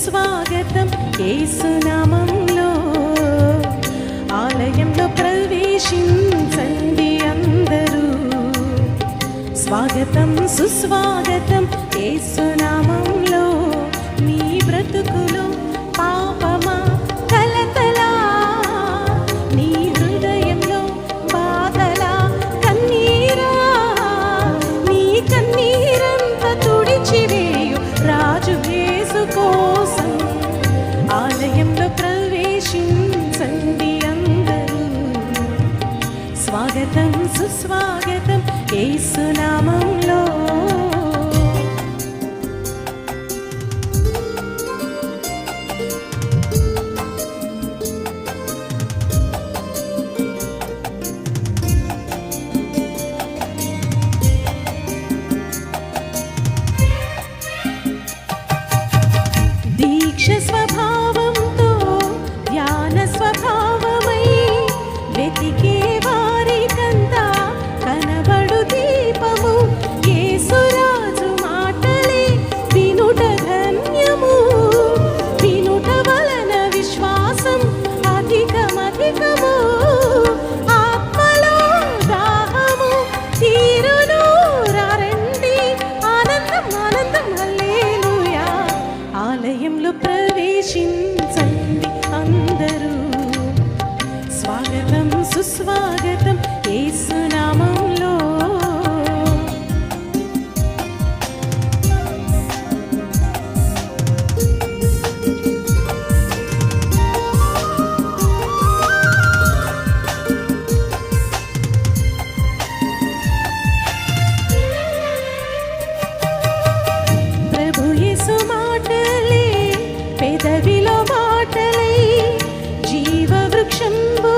సుస్వాగతం యేసునామంలో. ఆలయంలో ప్రవేశించండి అందరూ. స్వాగతం సుస్వాగతం యేసునామంలో. నీ బ్రతుకులో పాపమా కలతలా, నీ హృదయంలో బాధలా కన్నీరా, నీ కన్నీరంతా తుడిచివేయు రాజు యేసు కోసం. ఆలయంలో ప్రవేశించండి అందరూ. స్వాగతం సుస్వాగతం యేసునామంలో. దీక్ష స్వభావంతో ధ్యాన స్వభావమై వెతికే వారికంతా కనబడు దీపము యేసురాజు మాటలే వినుట ధన్యము. వినుట వలన విశ్వాసం అధికమధికము. ఆత్మలో దాహము తీరును రండి. ఆనందం ఆనందం హల్లెలూయా. ఆలయంలో ప్రవేశించండి అందరూ. స్వాగతం సుస్వాగతం యేసునామంలో. ప్రభు యేసు మాటలే పెదవిలో బాటలై జీవ వృక్షంబు